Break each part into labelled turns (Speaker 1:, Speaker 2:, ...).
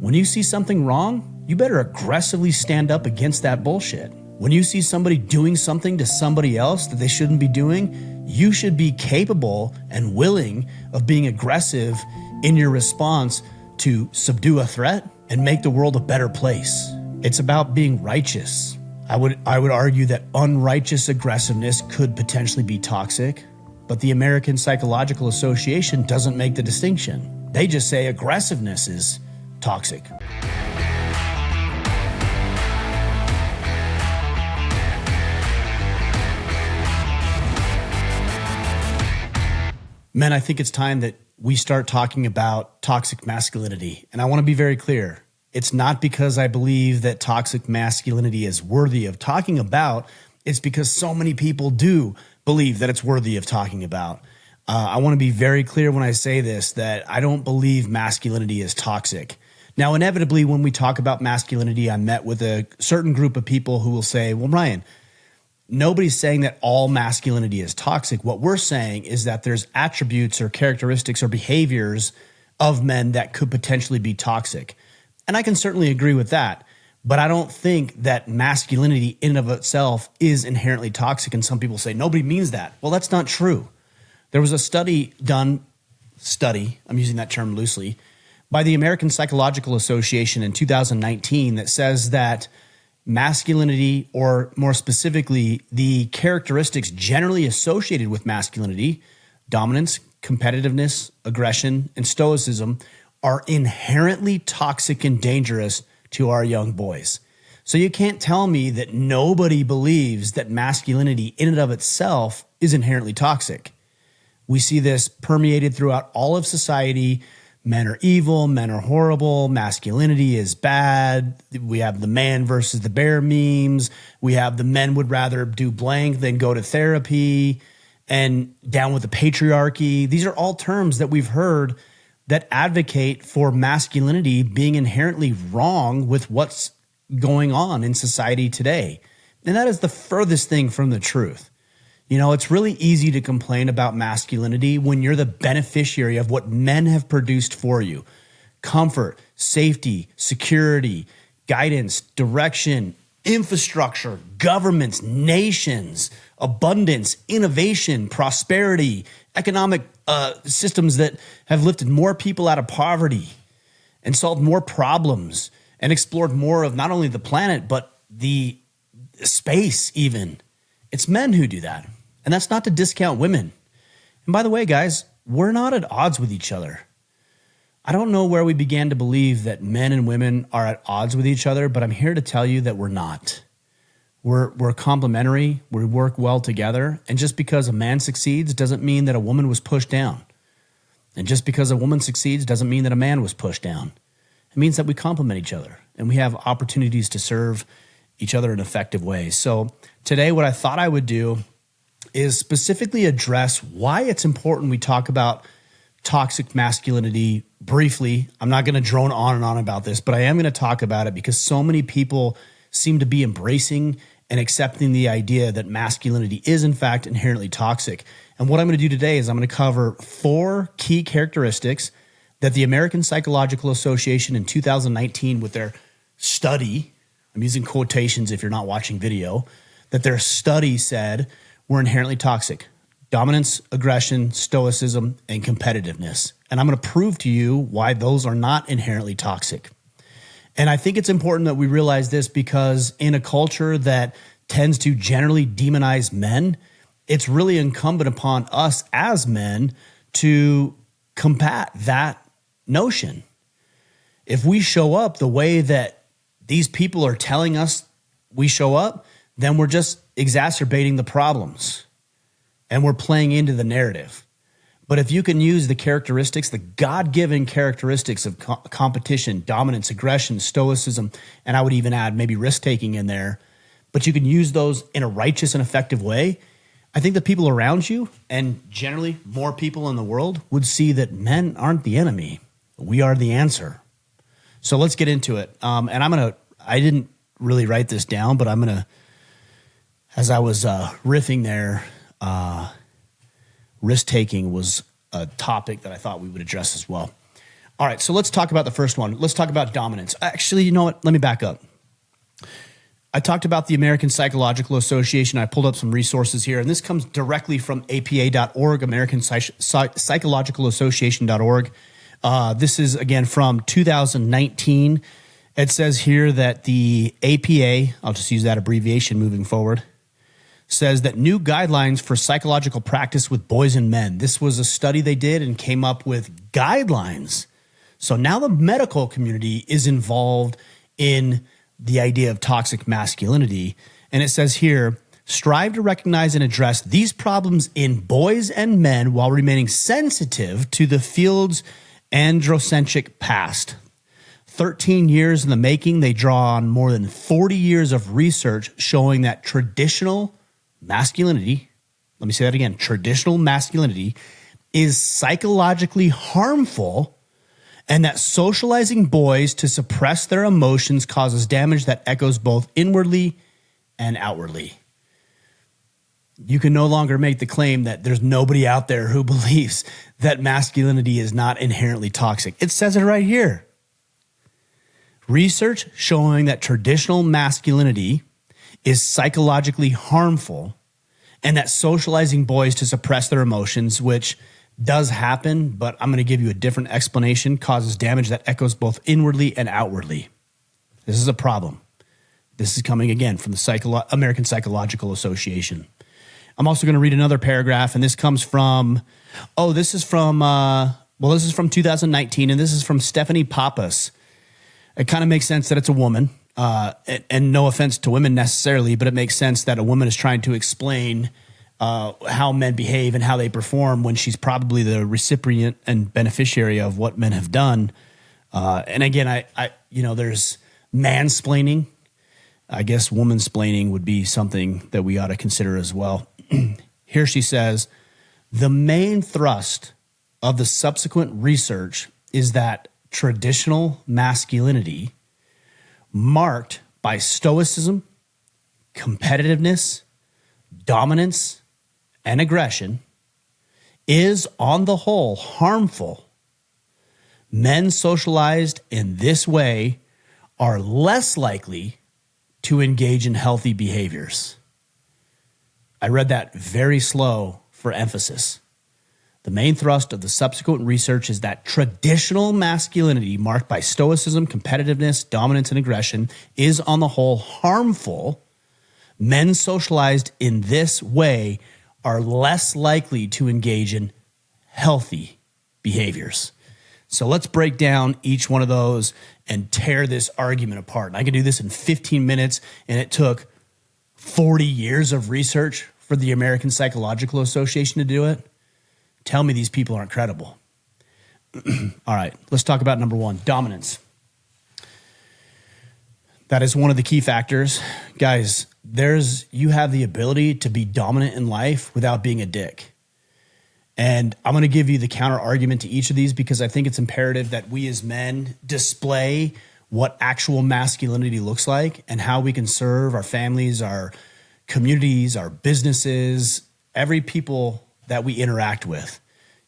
Speaker 1: When you see something wrong, you better aggressively stand up against that bullshit. When you see somebody doing something to somebody else that they shouldn't be doing, you should be capable and willing of being aggressive in your response to subdue a threat and make the world a better place. It's about being righteous. I would argue that unrighteous aggressiveness could potentially be toxic, but the American Psychological Association doesn't make the distinction. They just say aggressiveness is toxic. Men, I think it's time that we start talking about toxic masculinity. And I want to be very clear. It's not because I believe that toxic masculinity is worthy of talking about. It's because so many people do believe that it's worthy of talking about. I want to be very clear when I say this, that I don't believe masculinity is toxic. Now, inevitably, when we talk about masculinity, I'm met with a certain group of people who will say, well, Ryan, nobody's saying that all masculinity is toxic. What we're saying is that there's attributes or characteristics or behaviors of men that could potentially be toxic. And I can certainly agree with that. But I don't think that masculinity in and of itself is inherently toxic. And some people say, nobody means that. Well, that's not true. There was a study, I'm using that term loosely, by the American Psychological Association in 2019 that says that masculinity, or more specifically, the characteristics generally associated with masculinity, dominance, competitiveness, aggression, and stoicism, are inherently toxic and dangerous to our young boys. So you can't tell me that nobody believes that masculinity in and of itself is inherently toxic. We see this permeated throughout all of society. Men are evil, men are horrible, masculinity is bad. We have the man versus the bear memes. We have the men would rather do blank than go to therapy, and down with the patriarchy. These are all terms that we've heard that advocate for masculinity being inherently wrong with what's going on in society today. And that is the furthest thing from the truth. You know, it's really easy to complain about masculinity when you're the beneficiary of what men have produced for you. Comfort, safety, security, guidance, direction, infrastructure, governments, nations, abundance, innovation, prosperity, economic systems that have lifted more people out of poverty and solved more problems and explored more of not only the planet, but the space even. It's men who do that. And that's not to discount women. And by the way, guys, we're not at odds with each other. I don't know where we began to believe that men and women are at odds with each other, but I'm here to tell you that we're not. We're complementary. We work well together. And just because a man succeeds doesn't mean that a woman was pushed down. And just because a woman succeeds doesn't mean that a man was pushed down. It means that we complement each other and we have opportunities to serve each other in effective ways. So today, what I thought I would do is specifically address why it's important we talk about toxic masculinity briefly. I'm not going to drone on and on about this, but I am going to talk about it because so many people seem to be embracing and accepting the idea that masculinity is in fact inherently toxic. And what I'm going to do today is I'm going to cover 4 key characteristics that the American Psychological Association in 2019 with their study, I'm using quotations if you're not watching video, that their study said were inherently toxic: dominance, aggression, stoicism, and competitiveness. And I'm going to prove to you why those are not inherently toxic. And I think it's important that we realize this because in a culture that tends to generally demonize men, it's really incumbent upon us as men to combat that notion. If we show up the way that these people are telling us we show up, then we're just exacerbating the problems and we're playing into the narrative. But if you can use the characteristics, the God-given characteristics of competition, dominance, aggression, stoicism, and I would even add maybe risk-taking in there, but you can use those in a righteous and effective way, I think the people around you, and generally more people in the world, would see that men aren't the enemy. We are the answer. So let's get into it. And I didn't really write this down, but I'm going to, as I was riffing there, risk-taking was a topic that I thought we would address as well. All right, so let's talk about the first one. Let's talk about dominance. Actually, you know what? Let me back up. I talked about the American Psychological Association. I pulled up some resources here, and this comes directly from APA.org, American Psychological Association.org. This is, again, from 2019. It says here that the APA, I'll just use that abbreviation moving forward, says that new guidelines for psychological practice with boys and men. This was a study they did and came up with guidelines. So now the medical community is involved in the idea of toxic masculinity. And it says here, strive to recognize and address these problems in boys and men while remaining sensitive to the field's androcentric past. 13 years in the making, they draw on more than 40 years of research showing that traditional masculinity, let me say that again, traditional masculinity is psychologically harmful, and that socializing boys to suppress their emotions causes damage that echoes both inwardly and outwardly. You can no longer make the claim that there's nobody out there who believes that masculinity is not inherently toxic. It says it right here. Research showing that traditional masculinity is psychologically harmful, and that socializing boys to suppress their emotions, which does happen, but I'm going to give you a different explanation, causes damage that echoes both inwardly and outwardly. This is a problem. This is coming again from the American Psychological Association. I'm also going to read another paragraph, and this comes from, this is from 2019, and this is from Stephanie Pappas. It kind of makes sense that it's a woman, and no offense to women necessarily, but it makes sense that a woman is trying to explain how men behave and how they perform when she's probably the recipient and beneficiary of what men have done. And again, I there's mansplaining. I guess womansplaining would be something that we ought to consider as well. Here she says, the main thrust of the subsequent research is that traditional masculinity, marked by stoicism, competitiveness, dominance, and aggression, is on the whole harmful. Men socialized in this way are less likely to engage in healthy behaviors. I read that very slow for emphasis. The main thrust of the subsequent research is that traditional masculinity, marked by stoicism, competitiveness, dominance, and aggression, is on the whole harmful. Men socialized in this way are less likely to engage in healthy behaviors. So let's break down each one of those and tear this argument apart. And I can do this in 15 minutes, and it took 40 years of research for the American Psychological Association to do it. Tell me these people aren't credible. All right, let's talk about number one, dominance. That is one of the key factors. Guys, you have the ability to be dominant in life without being a dick. And I'm going to give you the counter argument to each of these because I think it's imperative that we as men display what actual masculinity looks like and how we can serve our families, our communities, our businesses, every people that we interact with.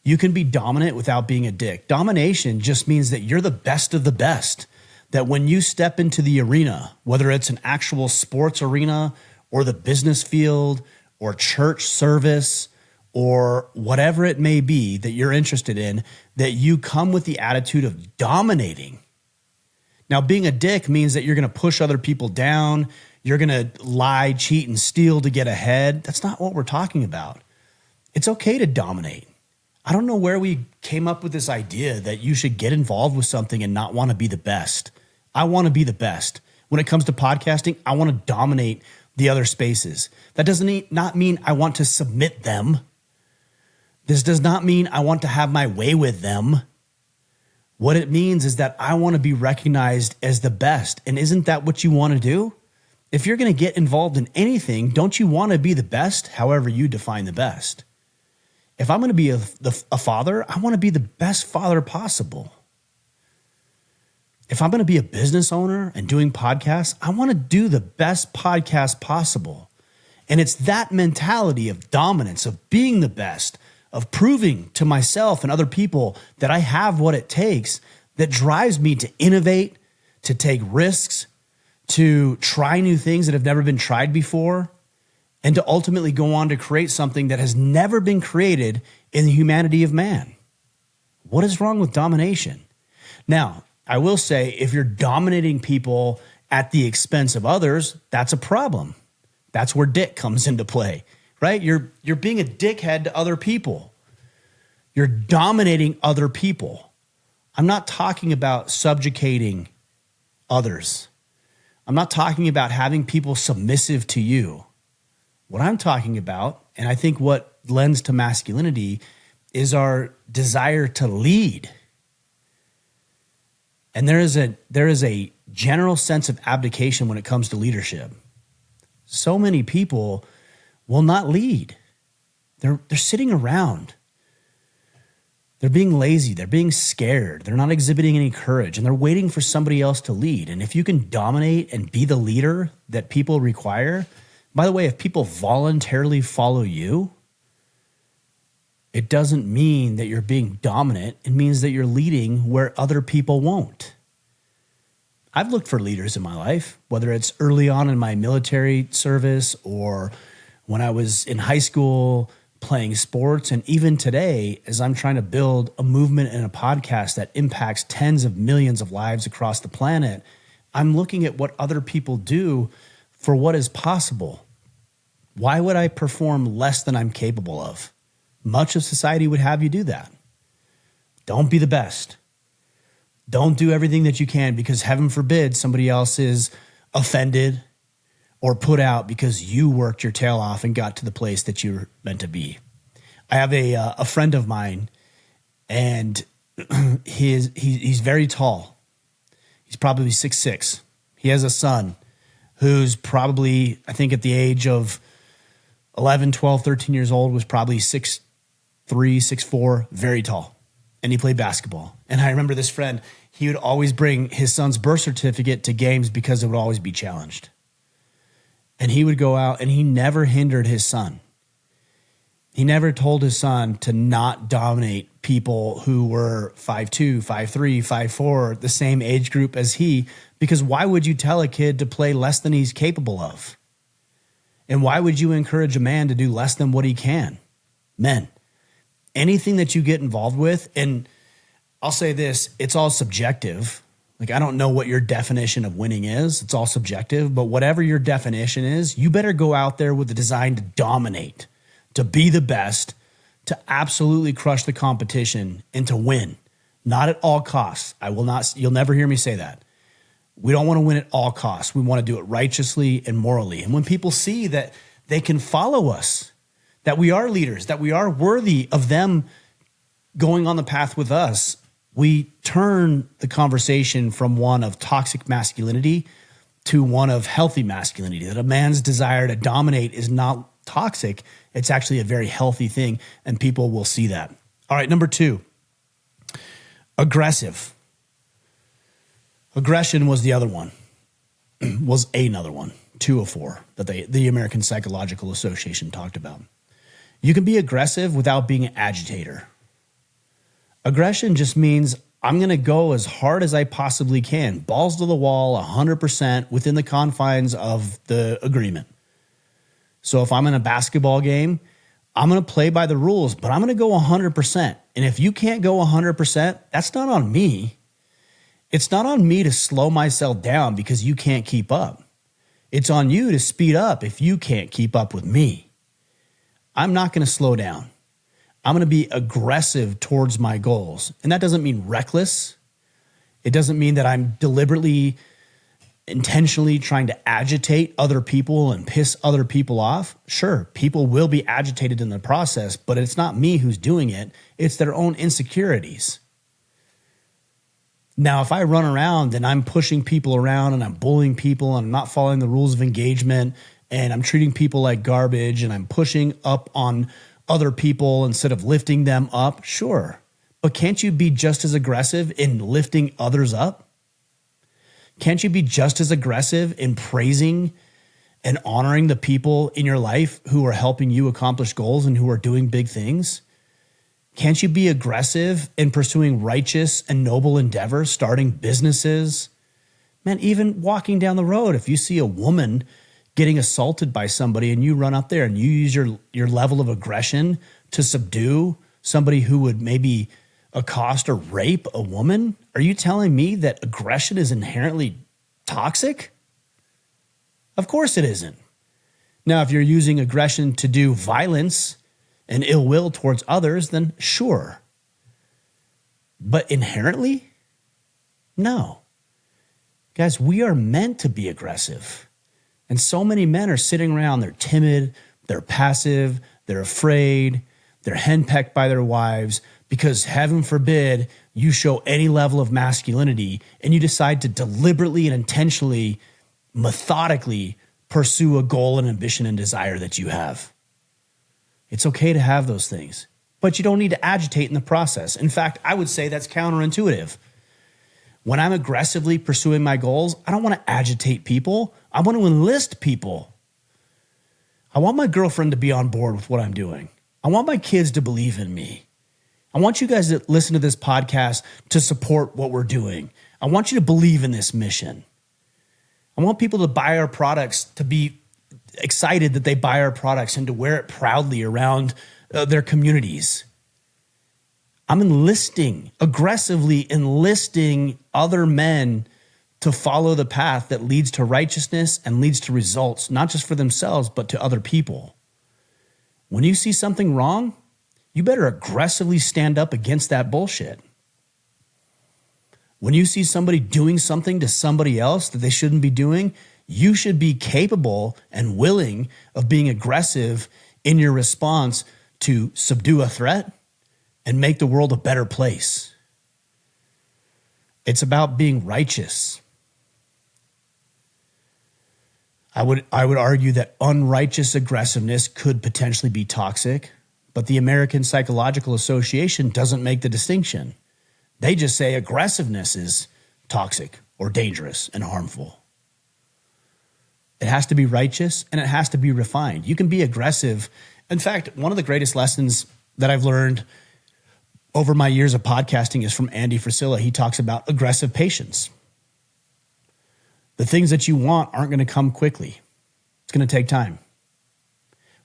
Speaker 1: You can be dominant without being a dick. Domination just means that you're the best of the best. That when you step into the arena, whether it's an actual sports arena or the business field or church service or whatever it may be that you're interested in, that you come with the attitude of dominating. Now, being a dick means that you're going to push other people down. You're going to lie, cheat, and steal to get ahead. That's not what we're talking about. It's okay to dominate. I don't know where we came up with this idea that you should get involved with something and not want to be the best. I want to be the best. When it comes to podcasting, I want to dominate the other spaces. That doesn't not mean I want to submit them. This does not mean I want to have my way with them. What it means is that I want to be recognized as the best. And isn't that what you want to do? If you're going to get involved in anything, don't you want to be the best, however you define the best? If I'm going to be a father, I want to be the best father possible. If I'm going to be a business owner and doing podcasts, I want to do the best podcast possible. And it's that mentality of dominance, of being the best, of proving to myself and other people that I have what it takes, that drives me to innovate, to take risks, to try new things that have never been tried before, and to ultimately go on to create something that has never been created in the humanity of man. What is wrong with domination? Now, I will say, if you're dominating people at the expense of others, that's a problem. That's where dick comes into play, right? You're being a dickhead to other people. You're dominating other people. I'm not talking about subjugating others. I'm not talking about having people submissive to you. What I'm talking about, and I think what lends to masculinity, is our desire to lead. And there is a general sense of abdication when it comes to leadership. So many people will not lead. They're sitting around. They're being lazy. They're being scared. They're not exhibiting any courage, and they're waiting for somebody else to lead. And if you can dominate and be the leader that people require, by the way, if people voluntarily follow you, it doesn't mean that you're being dominant. It means that you're leading where other people won't. I've looked for leaders in my life, whether it's early on in my military service or when I was in high school playing sports, and even today as I'm trying to build a movement and a podcast that impacts tens of millions of lives across the planet. I'm looking at what other people do for what is possible. Why would I perform less than I'm capable of? Much of society would have you do that. Don't be the best. Don't do everything that you can because heaven forbid somebody else is offended or put out because you worked your tail off and got to the place that you're meant to be. I have a friend of mine, and he's very tall. He's probably 6'6". He has a son who's probably, I think at the age of 11, 12, 13 years old, was probably 6'3", 6'4", very tall. And he played basketball. And I remember this friend, he would always bring his son's birth certificate to games because it would always be challenged. And he would go out, and he never hindered his son. He never told his son to not dominate people who were 5'2", 5'3", 5'4", the same age group as he, because why would you tell a kid to play less than he's capable of? And why would you encourage a man to do less than what he can? Men, anything that you get involved with, and I'll say this, it's all subjective. Like, I don't know what your definition of winning is. It's all subjective, but whatever your definition is, you better go out there with the design to dominate, to be the best, to absolutely crush the competition, and to win. Not at all costs. You'll never hear me say that. We don't want to win at all costs. We want to do it righteously and morally. And when people see that they can follow us, that we are leaders, that we are worthy of them going on the path with us, we turn the conversation from one of toxic masculinity to one of healthy masculinity, that a man's desire to dominate is not toxic. It's actually a very healthy thing, and people will see that. All right, number 2, aggressive. Aggression was the other one, was another one, 2 of 4 that the American Psychological Association talked about. You can be aggressive without being an agitator. Aggression just means I'm going to go as hard as I possibly can, balls to the wall, 100% within the confines of the agreement. So if I'm in a basketball game, I'm going to play by the rules, but I'm going to go 100%. And if you can't go 100%, that's not on me. It's not on me to slow myself down because you can't keep up. It's on you to speed up if you can't keep up with me. I'm not going to slow down. I'm going to be aggressive towards my goals. And that doesn't mean reckless. It doesn't mean that I'm deliberately, intentionally trying to agitate other people and piss other people off. Sure, people will be agitated in the process, but it's not me who's doing it. It's their own insecurities. Now, if I run around and I'm pushing people around and I'm bullying people and I'm not following the rules of engagement and I'm treating people like garbage and I'm pushing up on other people instead of lifting them up, sure. But can't you be just as aggressive in lifting others up? Can't you be just as aggressive in praising and honoring the people in your life who are helping you accomplish goals and who are doing big things? Can't you be aggressive in pursuing righteous and noble endeavors, starting businesses? Man, even walking down the road, if you see a woman getting assaulted by somebody and you run up there and you use your level of aggression to subdue somebody who would maybe accost or rape a woman, are you telling me that aggression is inherently toxic? Of course it isn't. Now, if you're using aggression to do violence and ill will towards others, then sure. But inherently, no. Guys, we are meant to be aggressive. And so many men are sitting around, they're timid, they're passive, they're afraid, they're henpecked by their wives because heaven forbid you show any level of masculinity and you decide to deliberately and intentionally, methodically pursue a goal and ambition and desire that you have. It's okay to have those things, but you don't need to agitate in the process. In fact, I would say that's counterintuitive. When I'm aggressively pursuing my goals, I don't want to agitate people. I want to enlist people. I want my girlfriend to be on board with what I'm doing. I want my kids to believe in me. I want you guys to listen to this podcast to support what we're doing. I want you to believe in this mission. I want people to buy our products, to be excited that they buy our products and to wear it proudly around their communities. I'm aggressively enlisting other men to follow the path that leads to righteousness and leads to results, not just for themselves, but to other people. When you see something wrong, you better aggressively stand up against that bullshit. When you see somebody doing something to somebody else that they shouldn't be doing, you should be capable and willing of being aggressive in your response to subdue a threat and make the world a better place. It's about being righteous. I would argue that unrighteous aggressiveness could potentially be toxic, but the American Psychological Association doesn't make the distinction. They just say aggressiveness is toxic or dangerous and harmful. It has to be righteous and it has to be refined. You can be aggressive. In fact, one of the greatest lessons that I've learned over my years of podcasting is from Andy Frisella. He talks about aggressive patience. The things that you want aren't going to come quickly. It's going to take time.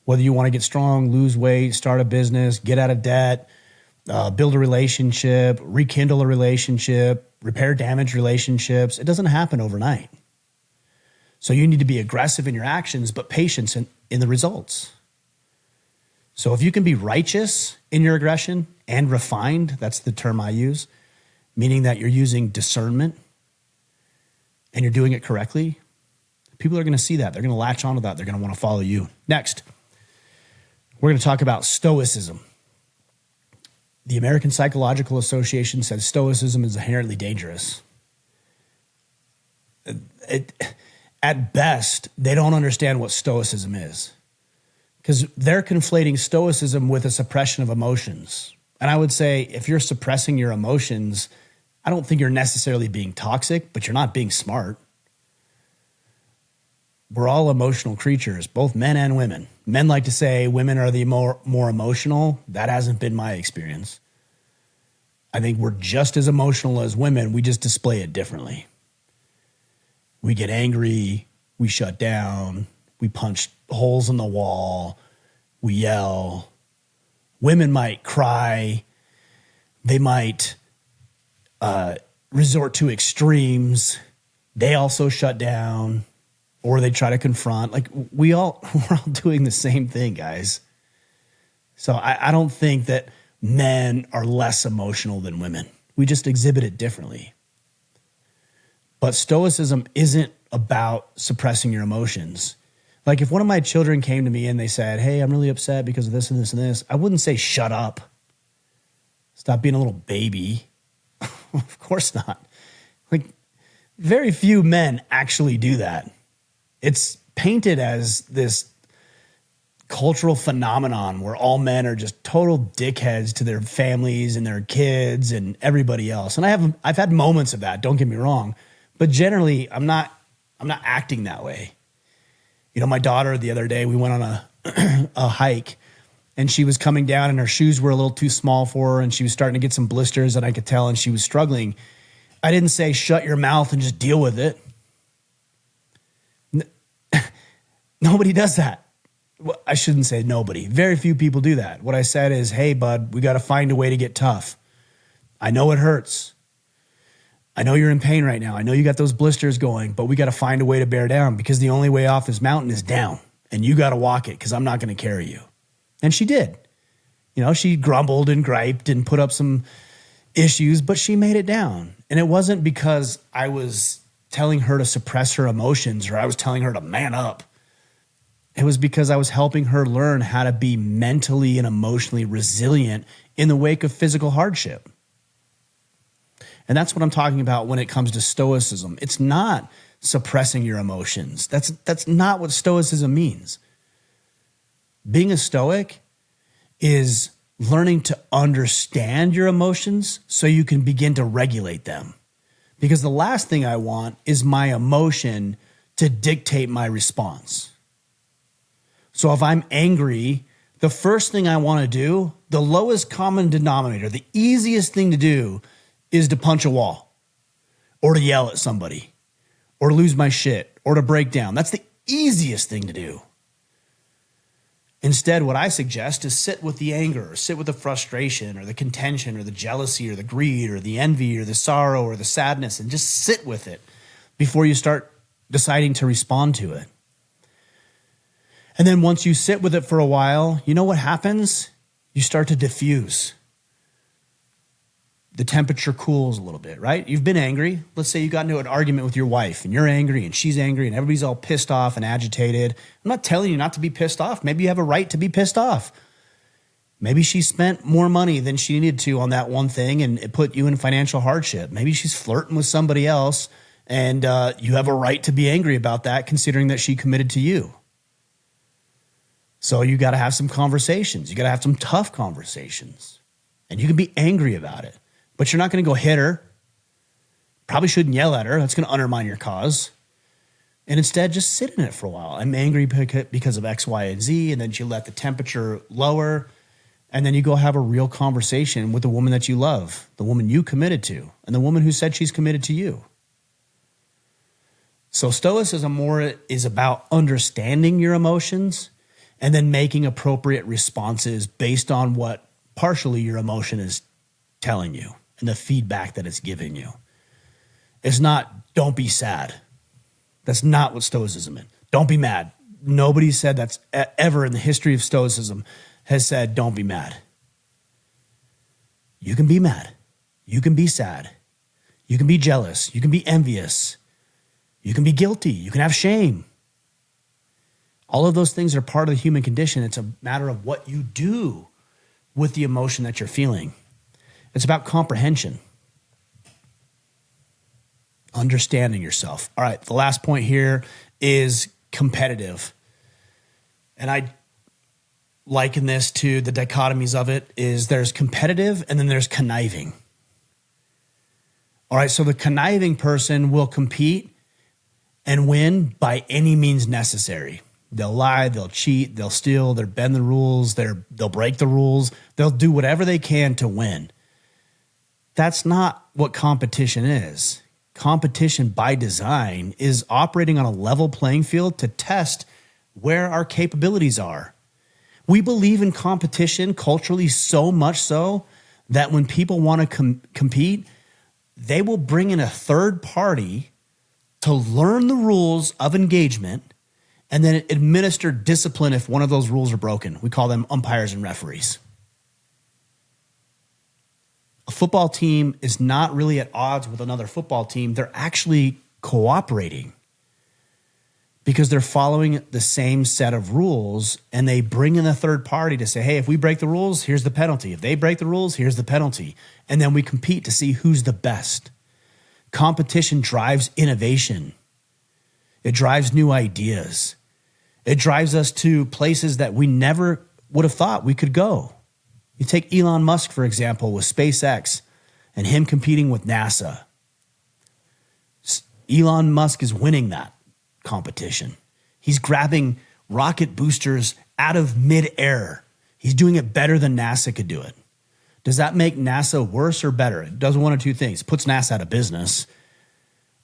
Speaker 1: Whether you want to get strong, lose weight, start a business, get out of debt, build a relationship, rekindle a relationship, repair damaged relationships, it doesn't happen overnight. So you need to be aggressive in your actions, but patient in the results. So if you can be righteous in your aggression and refined, that's the term I use, meaning that you're using discernment and you're doing it correctly, people are going to see that. They're going to latch onto that. They're going to want to follow you. Next, we're going to talk about stoicism. The American Psychological Association says stoicism is inherently dangerous. At best, they don't understand what stoicism is because they're conflating stoicism with a suppression of emotions. And I would say if you're suppressing your emotions, I don't think you're necessarily being toxic, but you're not being smart. We're all emotional creatures, both men and women. Men like to say women are the more emotional. That hasn't been my experience. I think we're just as emotional as women. We just display it differently. We get angry. We shut down. We punch holes in the wall. We yell. Women might cry. They might resort to extremes. They also shut down. Or they try to confront. Like we're all doing the same thing, guys. So I don't think that men are less emotional than women. We just exhibit it differently. But stoicism isn't about suppressing your emotions. Like if one of my children came to me and they said, hey, I'm really upset because of this and this and this, I wouldn't say, shut up. Stop being a little baby. Of course not. Like very few men actually do that. It's painted as this cultural phenomenon where all men are just total dickheads to their families and their kids and everybody else. And I've had moments of that, don't get me wrong, but generally I'm not acting that way. You know, my daughter the other day, we went on a hike and she was coming down and her shoes were a little too small for her and she was starting to get some blisters and I could tell and she was struggling, I didn't say shut your mouth and just deal with it. Nobody does that. Well, I shouldn't say nobody. Very few people do that. What I said is, hey, bud, we got to find a way to get tough. I know it hurts. I know you're in pain right now. I know you got those blisters going, but we got to find a way to bear down because the only way off this mountain is down and you got to walk it because I'm not going to carry you. And she did. She grumbled and griped and put up some issues, but she made it down. And it wasn't because I was telling her to suppress her emotions or I was telling her to man up. It was because I was helping her learn how to be mentally and emotionally resilient in the wake of physical hardship. And that's what I'm talking about when it comes to stoicism. It's not suppressing your emotions. That's not what stoicism means. Being a stoic is learning to understand your emotions so you can begin to regulate them. Because the last thing I want is my emotion to dictate my response. So if I'm angry, the first thing I want to do, the lowest common denominator, the easiest thing to do is to punch a wall or to yell at somebody or to lose my shit or to break down. That's the easiest thing to do. Instead, what I suggest is sit with the anger or sit with the frustration or the contention or the jealousy or the greed or the envy or the sorrow or the sadness and just sit with it before you start deciding to respond to it. And then once you sit with it for a while, you know what happens? You start to diffuse. The temperature cools a little bit, right? You've been angry. Let's say you got into an argument with your wife and you're angry and she's angry and everybody's all pissed off and agitated. I'm not telling you not to be pissed off. Maybe you have a right to be pissed off. Maybe she spent more money than she needed to on that one thing and it put you in financial hardship. Maybe she's flirting with somebody else and you have a right to be angry about that considering that she committed to you. So you got to have some conversations. You got to have some tough conversations. And you can be angry about it. But you're not going to go hit her. Probably shouldn't yell at her. That's going to undermine your cause. And instead, just sit in it for a while. I'm angry because of X, Y, and Z. And then you let the temperature lower. And then you go have a real conversation with the woman that you love, the woman you committed to, and the woman who said she's committed to you. So stoicism more is about understanding your emotions and then making appropriate responses based on what partially your emotion is telling you and the feedback that it's giving you. It's not, don't be sad. That's not what stoicism is. Don't be mad. Nobody said that's ever in the history of stoicism has said, don't be mad. You can be mad. You can be sad. You can be jealous. You can be envious. You can be guilty. You can have shame. All of those things are part of the human condition. It's a matter of what you do with the emotion that you're feeling. It's about comprehension. Understanding yourself. All right, the last point here is competitive. And I liken this to the dichotomies of it is there's competitive and then there's conniving. All right, so the conniving person will compete and win by any means necessary. They'll lie, they'll cheat, they'll steal, they'll bend the rules, they'll break the rules. They'll do whatever they can to win. That's not what competition is. Competition by design is operating on a level playing field to test where our capabilities are. We believe in competition culturally so much so that when people want to compete, they will bring in a third party to learn the rules of engagement and then administer discipline if one of those rules are broken. We call them umpires and referees. A football team is not really at odds with another football team. They're actually cooperating because they're following the same set of rules, and they bring in a third party to say, hey, if we break the rules, here's the penalty. If they break the rules, here's the penalty. And then we compete to see who's the best. Competition drives innovation. It drives new ideas. It drives us to places that we never would have thought we could go. You take Elon Musk, for example, with SpaceX and him competing with NASA. Elon Musk is winning that competition. He's grabbing rocket boosters out of midair. He's doing it better than NASA could do it. Does that make NASA worse or better? It does one of two things. It puts NASA out of business,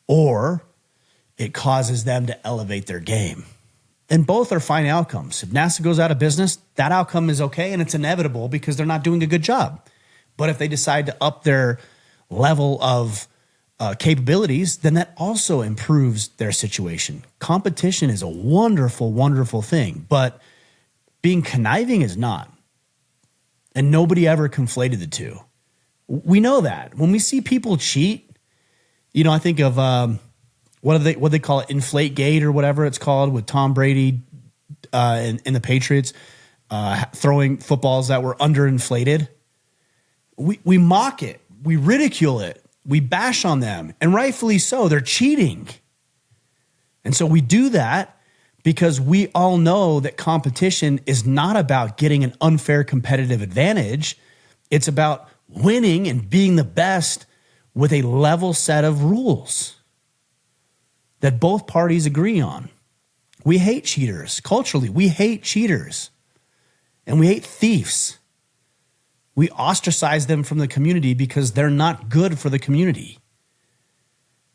Speaker 1: or it causes them to elevate their game. And both are fine outcomes. If NASA goes out of business, that outcome is okay, and it's inevitable because they're not doing a good job. But if they decide to up their level of capabilities, then that also improves their situation. Competition is a wonderful, wonderful thing, but being conniving is not. And nobody ever conflated the two. We know that. When we see people cheat, I think of what do they call it, Inflate Gate or whatever it's called, with Tom Brady and the Patriots throwing footballs that were underinflated. We mock it. We ridicule it. We bash on them, and rightfully so. They're cheating. And so we do that because we all know that competition is not about getting an unfair competitive advantage. It's about winning and being the best with a level set of rules that both parties agree on. We hate cheaters. Culturally, we hate cheaters. And we hate thieves. We ostracize them from the community because they're not good for the community.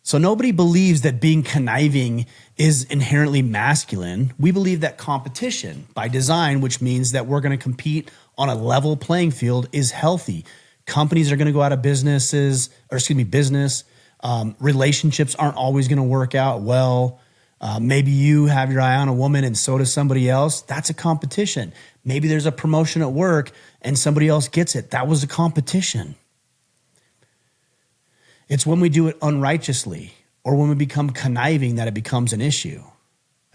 Speaker 1: So nobody believes that being conniving is inherently masculine. We believe that competition by design, which means that we're going to compete on a level playing field, is healthy. Companies are going to go out of business. Relationships aren't always going to work out well. Maybe you have your eye on a woman and so does somebody else. That's a competition. Maybe there's a promotion at work and somebody else gets it. That was a competition. It's when we do it unrighteously or when we become conniving that it becomes an issue.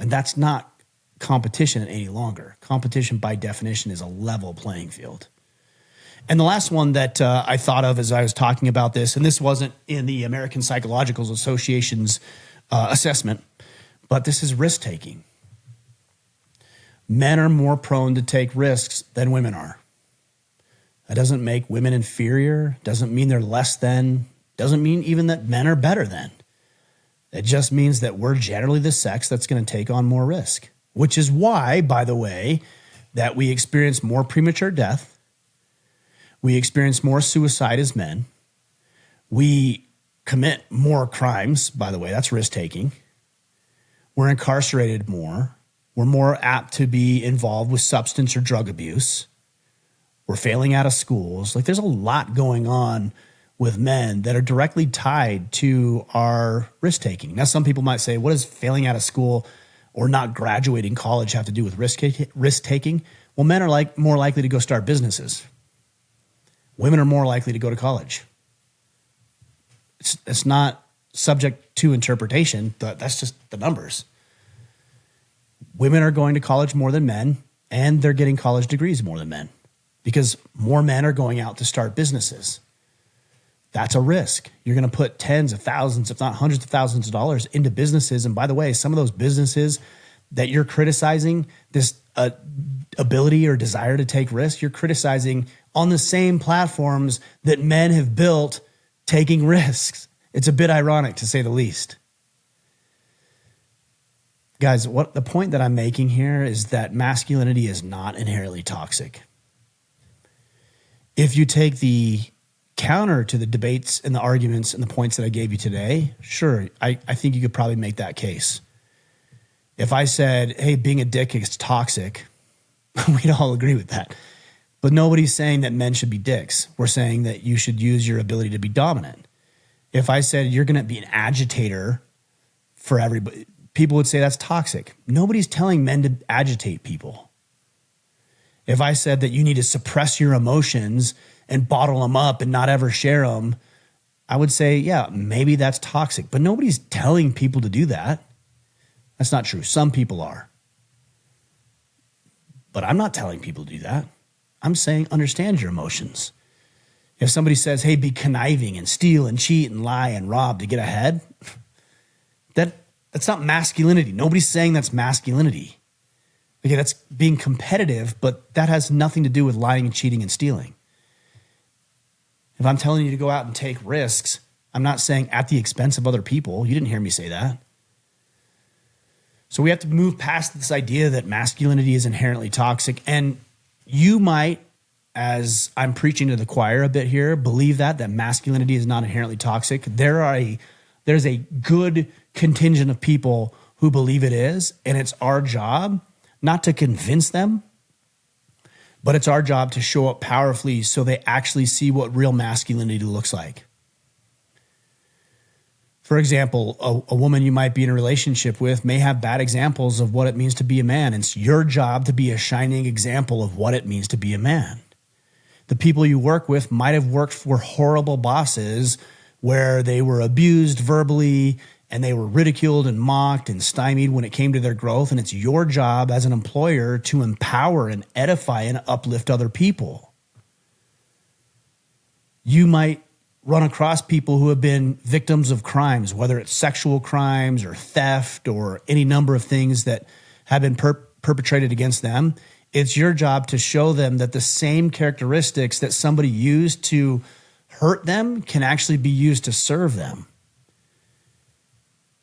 Speaker 1: And that's not competition any longer. Competition by definition is a level playing field. And the last one that I thought of as I was talking about this, and this wasn't in the American Psychological Association's assessment, but this is risk-taking. Men are more prone to take risks than women are. That doesn't make women inferior, doesn't mean they're less than, doesn't mean even that men are better than. It just means that we're generally the sex that's going to take on more risk, which is why, by the way, that we experience more premature death. We experience more suicide as men. We commit more crimes, by the way, that's risk-taking. We're incarcerated more. We're more apt to be involved with substance or drug abuse. We're failing out of schools. There's a lot going on with men that are directly tied to our risk-taking. Now, some people might say, what does failing out of school or not graduating college have to do with risk-taking? Well, men are more likely to go start businesses. Women are more likely to go to college. It's not subject to interpretation. That's just the numbers. Women are going to college more than men, and they're getting college degrees more than men because more men are going out to start businesses. That's a risk. You're going to put tens of thousands, if not hundreds of thousands of dollars into businesses. And by the way, some of those businesses that you're criticizing, this ability or desire to take risks, you're criticizing on the same platforms that men have built taking risks. It's a bit ironic, to say the least. Guys, what the point that I'm making here is that masculinity is not inherently toxic. If you take the counter to the debates and the arguments and the points that I gave you today, sure, I think you could probably make that case. If I said, hey, being a dick is toxic, we'd all agree with that. But nobody's saying that men should be dicks. We're saying that you should use your ability to be dominant. If I said you're going to be an agitator for everybody, people would say that's toxic. Nobody's telling men to agitate people. If I said that you need to suppress your emotions and bottle them up and not ever share them, I would say, yeah, maybe that's toxic. But nobody's telling people to do that. That's not true. Some people are. But I'm not telling people to do that. I'm saying understand your emotions. If somebody says, hey, be conniving and steal and cheat and lie and rob to get ahead, that's not masculinity. Nobody's saying that's masculinity. Okay, that's being competitive, but that has nothing to do with lying and cheating and stealing. If I'm telling you to go out and take risks, I'm not saying at the expense of other people. You didn't hear me say that. So we have to move past this idea that masculinity is inherently toxic. And, you might, as I'm preaching to the choir a bit here, believe that masculinity is not inherently toxic. There's a good contingent of people who believe it is, and it's our job not to convince them, but it's our job to show up powerfully so they actually see what real masculinity looks like. For example, a woman you might be in a relationship with may have bad examples of what it means to be a man. It's your job to be a shining example of what it means to be a man. The people you work with might have worked for horrible bosses where they were abused verbally and they were ridiculed and mocked and stymied when it came to their growth. And it's your job as an employer to empower and edify and uplift other people. You might run across people who have been victims of crimes, whether it's sexual crimes or theft or any number of things that have been perpetrated against them. It's your job to show them that the same characteristics that somebody used to hurt them can actually be used to serve them.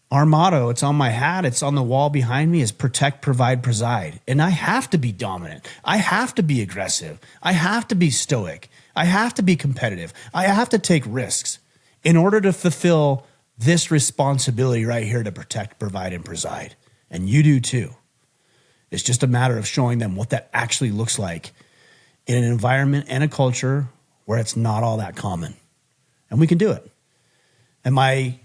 Speaker 1: Our motto, it's on my hat, it's on the wall behind me, is protect, provide, preside. And I have to be dominant. I have to be aggressive. I have to be stoic. I have to be competitive. I have to take risks in order to fulfill this responsibility right here to protect, provide, and preside. And you do too. It's just a matter of showing them what that actually looks like in an environment and a culture where it's not all that common. And we can do it. And my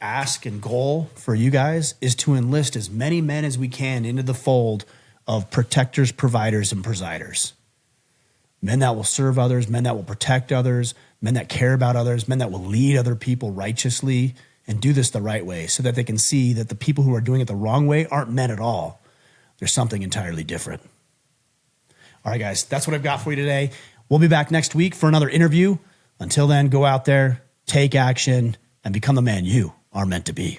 Speaker 1: ask and goal for you guys is to enlist as many men as we can into the fold of protectors, providers, and presiders. Men that will serve others, men that will protect others, men that care about others, men that will lead other people righteously and do this the right way so that they can see that the people who are doing it the wrong way aren't men at all. There's something entirely different. All right, guys, that's what I've got for you today. We'll be back next week for another interview. Until then, go out there, take action, and become the man you are meant to be.